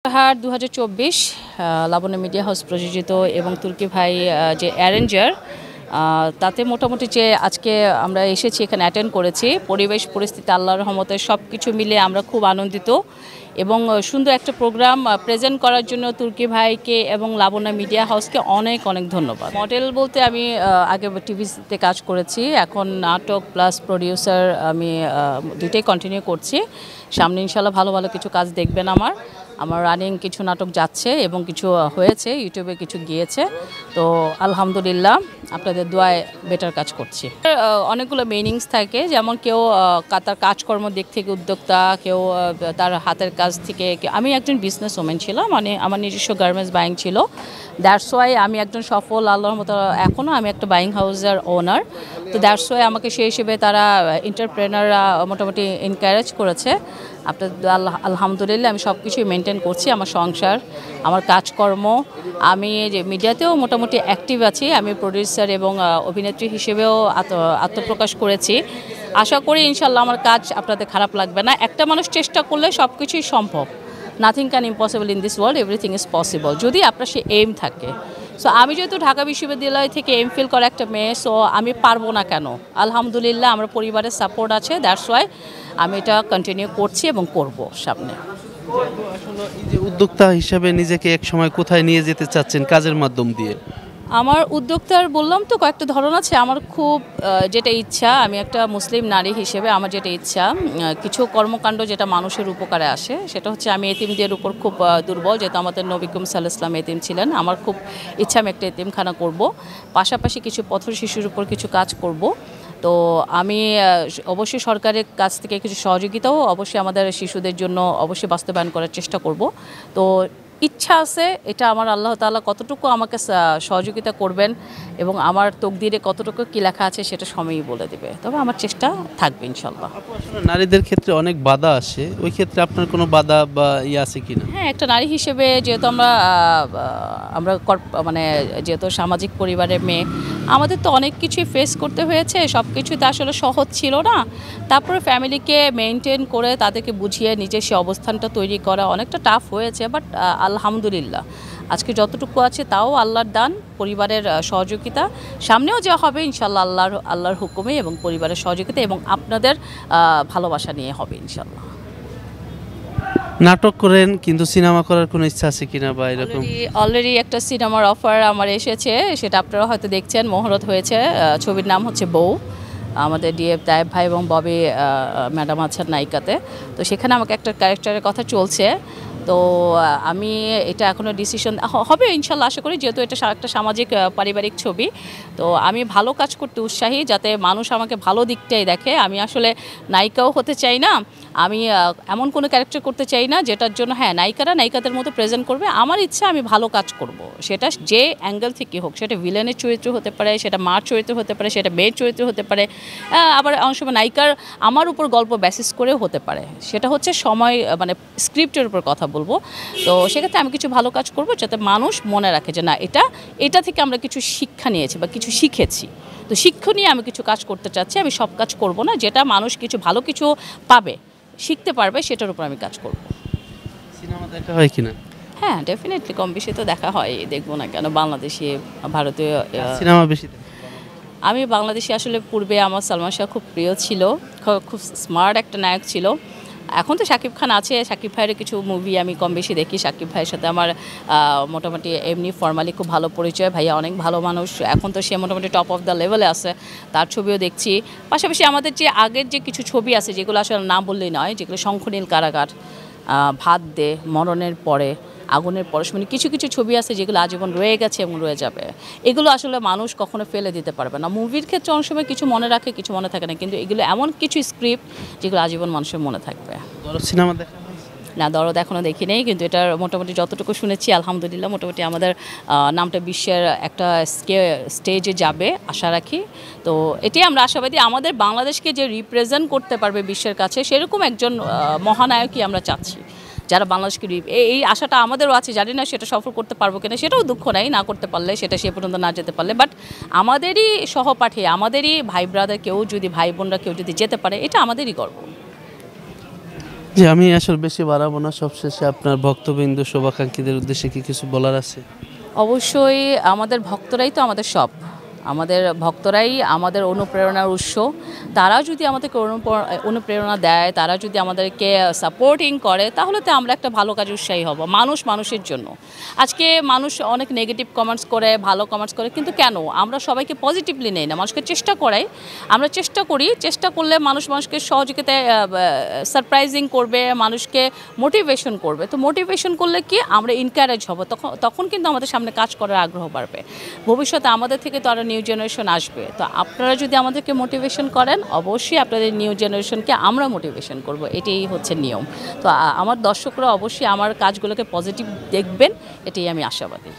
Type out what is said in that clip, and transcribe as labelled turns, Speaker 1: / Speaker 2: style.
Speaker 1: সপ্তাহার 2024 লাবণ্য media house প্রযোজিত এবং তুর্কি ভাই যে অ্যারেঞ্জার তাতে মোটামুটি যে আজকে আমরা এসেছি এখানে অ্যাটেন্ড করেছি পরিবেশ পরিস্থিতি আল্লাহর রহমতে সব কিছু মিলে আমরা খুব আনন্দিত এবং সুন্দর একটা প্রোগ্রাম প্রেজেন্ট করার জন্য তুর্কি ভাইকে এবং লাবণ্য মিডিয়া হাউসকে অনেক অনেক ধন্যবাদ। মডেল বলতে আমি আগে টিভিতে কাজ করেছি, এখন নাটক প্লাস প্রডিউসার আমি দুইটাই কন্টিনিউ করছি। সামনে ইনশাল্লাহ ভালো ভালো কিছু কাজ দেখবেন। আমার রানিং কিছু নাটক যাচ্ছে এবং কিছু হয়েছে, ইউটিউবে কিছু গিয়েছে। তো আলহামদুলিল্লাহ আপনাদের দোয়ায় বেটার কাজ করছি। অনেকগুলো মিনিংস থাকে, যেমন কেউ তার কাজকর্ম দিক থেকে উদ্যোক্তা, কেউ তার হাতের কাজ থেকে। আমি একজন বিজনেস ওম্যান ছিলাম, মানে আমার নিজস্ব গার্মেন্টস বাইং ছিল। দ্যাটস ওয়াই আমি একজন সফল আল্লাহর মতো এখনও আমি একটা বাইং হাউসের ওনার। তো দ্যাটস ওয়াই আমাকে সেই হিসেবে তারা এন্টারপ্রেনাররা মোটামুটি এনকারেজ করেছে। আপনার আলহামদুলিল্লাহ আমি সব কিছুই মেনটেন করছি, আমার সংসার, আমার কাজকর্ম। আমি যে মিডিয়াতেও মোটামুটি অ্যাক্টিভ আছি, আমি প্রডিউসার এবং অভিনেত্রী হিসেবেও আত্মপ্রকাশ করেছি। আশা করি ইনশাল্লাহ আমার কাজ আপনাদের খারাপ লাগবে না। একটা মানুষ চেষ্টা করলে সব কিছুই সম্ভব। Nothing can impossible in this world, everything is possible, যদি আপনার সে এইম থাকে। সো আমি যেহেতু ঢাকা বিশ্ববিদ্যালয় থেকে এমফিল করা একটা মেয়ে, সো আমি পারবো না কেন? আলহামদুলিল্লাহ আমার পরিবারের সাপোর্ট আছে, দ্যাটস ওয়াই আমি এটা কন্টিনিউ করছি এবং করব সামনে।
Speaker 2: আসলে এই যে উদ্যোক্তা হিসেবে নিজেকে এক সময় কোথায় নিয়ে যেতে চাচ্ছেন কাজের মাধ্যম দিয়ে?
Speaker 1: আমার উদ্যোক্তার বললাম তো কয়েকটা ধরন আছে। আমার খুব যেটা ইচ্ছা, আমি একটা মুসলিম নারী হিসেবে আমার যেটা ইচ্ছা, কিছু কর্মকাণ্ড যেটা মানুষের উপকারে আসে, সেটা হচ্ছে আমি এতিমদের উপর খুব দুর্বল, যেহেতু আমাদের নবী করিম সাল্লাল্লাহু আলাইহি ওয়াসাল্লাম এতিম ছিলেন। আমার খুব ইচ্ছা আমি একটা এতিমখানা করব, পাশাপাশি কিছু পথ শিশুর উপর কিছু কাজ করব। তো আমি অবশ্যই সরকারের কাছ থেকে কিছু সহযোগিতাও অবশ্যই আমাদের শিশুদের জন্য অবশ্যই বাস্তবায়ন করার চেষ্টা করব। তো ইচ্ছা আছে, এটা আমার আল্লাহ তাআলা কতটুকু আমাকে সহযোগিতা করবেন এবং আমার তকদিরে কতটুকু কী লেখা আছে সেটা সময়ই বলে দেবে, তবে আমার চেষ্টা থাকবে ইনশাল্লাহ।
Speaker 2: নারীদের ক্ষেত্রে অনেক বাধা আসে, ওই ক্ষেত্রে আপনার কোনো বাধা বা আছে কি না?
Speaker 1: হ্যাঁ, একটা নারী হিসেবে যেহেতু আমরা মানে যেহেতু সামাজিক পরিবারের মেয়ে, আমাদের তো অনেক কিছুই ফেস করতে হয়েছে, সব কিছুই তো আসলে সহজ ছিল না। তারপরে ফ্যামিলিকে মেনটেন করে তাদেরকে বুঝিয়ে নিজের সে অবস্থানটা তৈরি করা অনেকটা টাফ হয়েছে, বাট আলহামদুলিল্লাহ আজকে যতটুকু আছে তাও আল্লাহর দান, পরিবারের সহযোগিতা। সামনেও যা হবে ইনশাল্লাহ আল্লাহর হুকুমে এবং পরিবারের সহযোগিতা এবং আপনাদের ভালোবাসা নিয়ে হবে ইনশাল্লাহ।
Speaker 2: নাটক করেন, কিন্তু সিনেমা করার কোনো ইচ্ছা আছে কিনা বা এরকম?
Speaker 1: অলরেডি একটা সিনেমার অফার আমার এসেছে, সেটা আপনারা হয়তো দেখছেন, মহরত হয়েছে। ছবির নাম হচ্ছে বউ। আমাদের ডিএফ তায়েব ভাই এবং ববি ম্যাডাম আছেন নায়িকাতে। তো সেখানে আমাকে একটা ক্যারেক্টারের কথা চলছে। তো আমি এটা এখনও ডিসিশন হবে ইনশাল্লাহ আশা করি, যেহেতু এটা একটা সামাজিক পারিবারিক ছবি। তো আমি ভালো কাজ করতে উৎসাহী, যাতে মানুষ আমাকে ভালো দিকটাই দেখে। আমি আসলে নায়িকাও হতে চাই না, আমি এমন কোনো ক্যারেক্টার করতে চাই না যেটার জন্য হ্যাঁ নায়িকারা নায়িকাদের মতো প্রেজেন্ট করবে। আমার ইচ্ছা আমি ভালো কাজ করব, সেটা যে অ্যাঙ্গেল থেকে হোক, সেটা ভিলেনের চরিত্র হতে পারে, সেটা মার চরিত্র হতে পারে, সেটা মেয়ের চরিত্র হতে পারে, আবার অনেক সময় নায়িকার আমার উপর গল্প বেসিস করেও হতে পারে। সেটা হচ্ছে সময় মানে স্ক্রিপ্টের উপর কথা বলবো। তো সেক্ষেত্রে আমি কিছু ভালো কাজ করব যাতে মানুষ মনে রাখে যে না এটা থেকে আমরা কিছু শিক্ষা নিয়েছি বা কিছু শিখেছি। তো শিক্ষা নিয়ে আমি কিছু কাজ করতে চাচ্ছি। আমি সব কাজ করব না, যেটা মানুষ কিছু ভালো কিছু পাবে, শিখতে পারবে, সেটার উপর আমি কাজ করব।
Speaker 2: সিনেমা দেখা হয় কিনা?
Speaker 1: হ্যাঁ, ডেফিনেটলি কম বেশি তো দেখা হয়, দেখবো না কেন। বাংলাদেশি ভারতীয়
Speaker 2: সিনেমা বেশি
Speaker 1: আমি বাংলাদেশি আসলে পূর্বে আমার সালমান শাহ খুব প্রিয় ছিল, খুব স্মার্ট একটা নায়ক ছিল। এখন তো শাকিব খান আছে, শাকিব ভাইয়ের কিছু মুভি আমি কম বেশি দেখি। শাকিব ভাইয়ের সাথে আমার মোটামুটি এমনি ফর্মালি খুব ভালো পরিচয়। ভাইয়া অনেক ভালো মানুষ, এখন তো সে মোটামুটি টপ অফ দ্য লেভেলে আছে, তার ছবিও দেখছি। পাশাপাশি আমাদের যে আগের যে কিছু ছবি আছে যেগুলো আসলে না বললেই নয়, যেগুলো শঙ্খনীল কারাগার, ভাত দে, মরণের পরে, আগুনের পরশমণি, কিছু কিছু ছবি আছে যেগুলো আজীবন রয়ে গেছে এবং রয়ে যাবে। এগুলো আসলে মানুষ কখনো ফেলে দিতে পারবে না। মুভির ক্ষেত্রে অনেক সময় কিছু মনে রাখে, কিছু মনে থাকে না, কিন্তু এগুলো এমন কিছু স্ক্রিপ্ট যেগুলো আজীবন মানুষের মনে থাকবে।
Speaker 2: সিনেমা দেখা
Speaker 1: না, দরদ এখনও দেখি নেই, কিন্তু এটার মোটামুটি যতটুকু শুনেছি আলহামদুলিল্লাহ মোটামুটি আমাদের নামটা বিশ্বের একটা স্টেজে যাবে আশা রাখি। তো এটাই আমরা আশাবাদী, আমাদের বাংলাদেশকে যে রিপ্রেজেন্ট করতে পারবে বিশ্বের কাছে সেরকম একজন মহানায়কই আমরা চাচ্ছি, যারা বাংলাদেশকে এই আশাটা আমাদেরও আছে। জানি না সেটা সফল করতে পারবো কিনা, সেটাও দুঃখ নাই না করতে পারলে, সেটা সে পর্যন্ত না যেতে পারলে। বাট আমাদেরই সহপাঠী, আমাদেরই ভাই ব্রাদার কেউ যদি, ভাই বোনরা কেউ যদি যেতে পারে, এটা আমাদেরই গর্ব।
Speaker 2: যে আমি আসলে বেশি বাড়াবো না, সবশেষে আপনার ভক্তবৃন্দ শুভাকাঙ্ক্ষীদের উদ্দেশ্যে কি কিছু বলার আছে?
Speaker 1: অবশ্যই আমাদের ভক্তরাই তো আমাদের সব, আমাদের ভক্তরাই আমাদের অনুপ্রেরণার উৎস। তারা যদি আমাদেরকে অনুপ্রেরণা দেয়, তারা যদি আমাদেরকে সাপোর্টিং করে, তাহলে তো আমরা একটা ভালো কাজে উৎসাহী হব। মানুষ মানুষের জন্য। আজকে মানুষ অনেক নেগেটিভ কমেন্টস করে, ভালো কমেন্টস করে, কিন্তু কেন আমরা সবাইকে পজিটিভলি নেই না? মানুষকে চেষ্টা করাই, আমরা চেষ্টা করি। চেষ্টা করলে মানুষ মানুষকে সহযোগিতায় সারপ্রাইজিং করবে, মানুষকে মোটিভেশন করবে। তো মোটিভেশন করলে কি আমরা এনকারেজ হব, তখন কিন্তু আমাদের সামনে কাজ করার আগ্রহ বাড়বে। ভবিষ্যতে আমাদের থেকে তো আরও নিউ জেনারেশন আসবে। তো আপনারা যদি আমাদেরকে মোটিভেশন করেন, অবশ্যই আপনাদের নিউ জেনারেশনকে আমরা মোটিভেশন করব, এটাই হচ্ছে নিয়ম। তো আমার দর্শকরা অবশ্যই আমার কাজগুলোকে পজিটিভ দেখবেন, এটাই আমি আশাবাদী।